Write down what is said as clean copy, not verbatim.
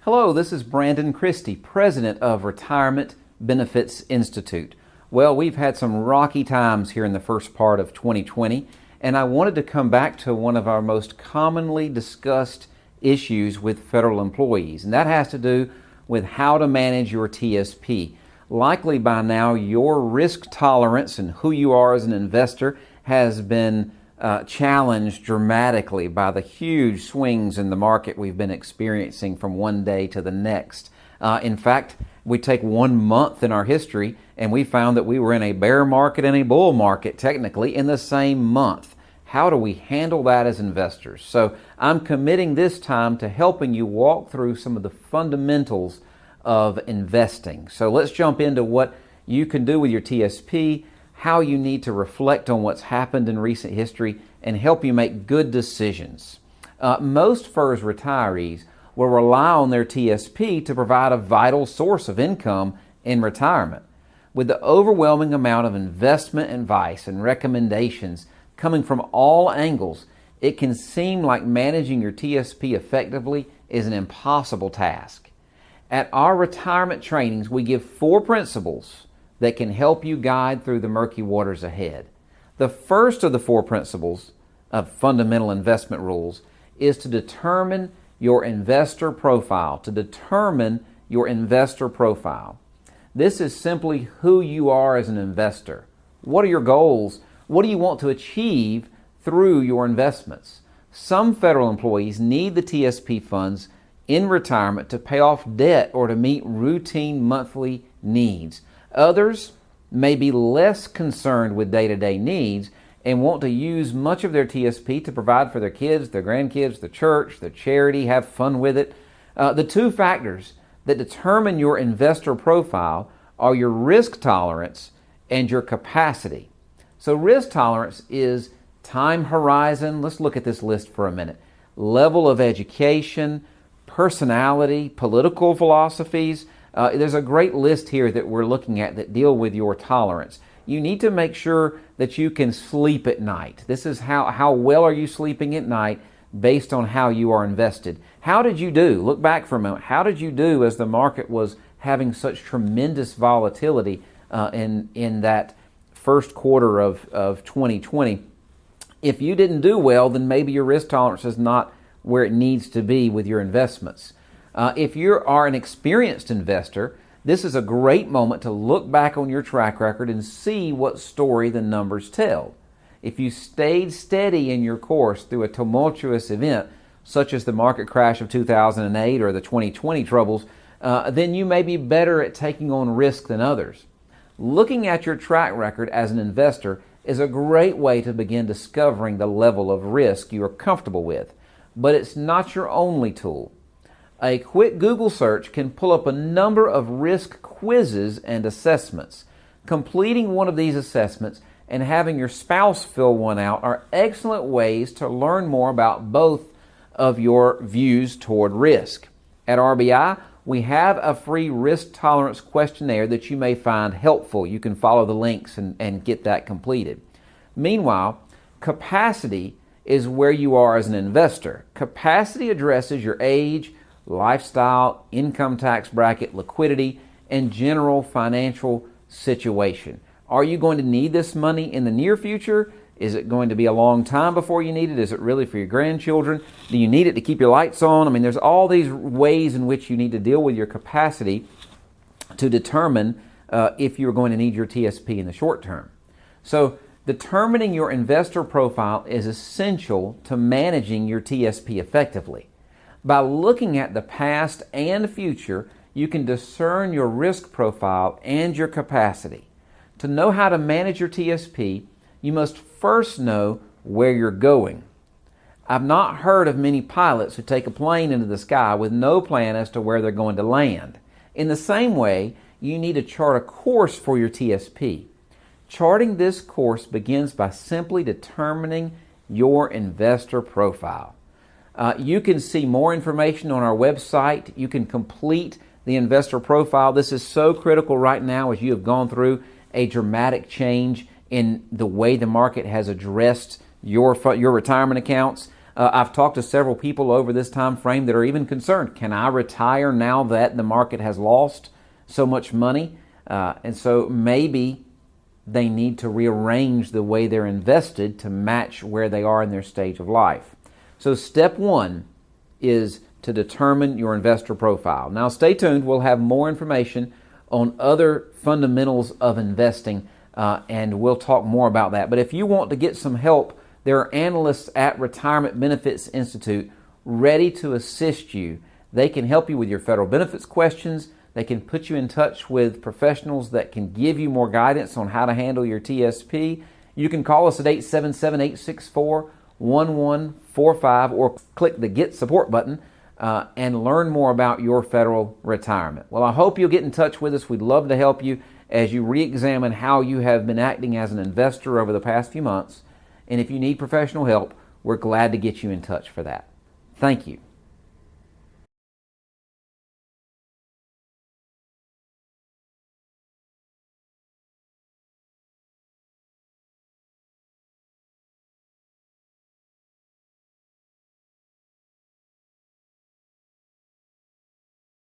Hello, this is Brandon Christy, President of Retirement Benefits Institute. Well, we've had some rocky times here in the first part of 2020, and I wanted to come back to one of our most commonly discussed issues with federal employees, and that has to do with how to manage your TSP. Likely by now, your risk tolerance and who you are as an investor has been challenged dramatically by the huge swings in the market we've been experiencing from one day to the next. In fact, we take 1 month in our history and we found that we were in a bear market and a bull market technically in the same month. How do we handle that as investors? So I'm committing this time to helping you walk through some of the fundamentals of investing. So let's jump into what you can do with your TSP, how you need to reflect on what's happened in recent history, and help you make good decisions. Most FERS retirees will rely on their TSP to provide a vital source of income in retirement. With the overwhelming amount of investment advice and recommendations coming from all angles, it can seem like managing your TSP effectively is an impossible task. At our retirement trainings, we give 4 principles that can help you guide through the murky waters ahead. The first of the 4 principles of fundamental investment rules is to determine your investor profile. This is simply who you are as an investor. What are your goals? What do you want to achieve through your investments? Some federal employees need the TSP funds in retirement to pay off debt or to meet routine monthly needs. Others may be less concerned with day-to-day needs and want to use much of their TSP to provide for their kids, their grandkids, the church, the charity, have fun with it. The 2 factors that determine your investor profile are your risk tolerance and your capacity. So risk tolerance is time horizon. Let's look at this list for a minute. Level of education, personality, political philosophies. There's a great list here that we're looking at that deal with your tolerance. You need to make sure that you can sleep at night. This is how well are you sleeping at night based on how you are invested. How did you do? Look back for a moment. How did you do as the market was having such tremendous volatility in that first quarter of 2020? If you didn't do well, then maybe your risk tolerance is not where it needs to be with your investments. If you are an experienced investor, this is a great moment to look back on your track record and see what story the numbers tell. If you stayed steady in your course through a tumultuous event, such as the market crash of 2008 or the 2020 troubles, then you may be better at taking on risk than others. Looking at your track record as an investor is a great way to begin discovering the level of risk you are comfortable with, but it's not your only tool. A quick Google search can pull up a number of risk quizzes and assessments. Completing one of these assessments and having your spouse fill one out are excellent ways to learn more about both of your views toward risk. At RBI, we have a free risk tolerance questionnaire that you may find helpful. You can follow the links and get that completed. Meanwhile, capacity is where you are as an investor. Capacity addresses your age, lifestyle, income tax bracket, liquidity, and general financial situation. Are you going to need this money in the near future? Is it going to be a long time before you need it? Is it really for your grandchildren? Do you need it to keep your lights on? I mean, there's all these ways in which you need to deal with your capacity to determine if you're going to need your TSP in the short term. So determining your investor profile is essential to managing your TSP effectively. By looking at the past and future, you can discern your risk profile and your capacity. To know how to manage your TSP, you must first know where you're going. I've not heard of many pilots who take a plane into the sky with no plan as to where they're going to land. In the same way, you need to chart a course for your TSP. Charting this course begins by simply determining your investor profile. You can see more information on our website. You can complete the investor profile. This is so critical right now as you have gone through a dramatic change in the way the market has addressed your retirement accounts. I've talked to several people over this time frame that are even concerned. Can I retire now that the market has lost so much money? And so maybe they need to rearrange the way they're invested to match where they are in their stage of life. So step one is to determine your investor profile. Now stay tuned. We'll have more information on other fundamentals of investing, and we'll talk more about that. But if you want to get some help, there are analysts at Retirement Benefits Institute ready to assist you. They can help you with your federal benefits questions. They can put you in touch with professionals that can give you more guidance on how to handle your TSP. You can call us at 877-864-1145 or click the Get Support button and learn more about your federal retirement. Well, I hope you'll get in touch with us. We'd love to help you as you re-examine how you have been acting as an investor over the past few months. And if you need professional help, we're glad to get you in touch for that. Thank you.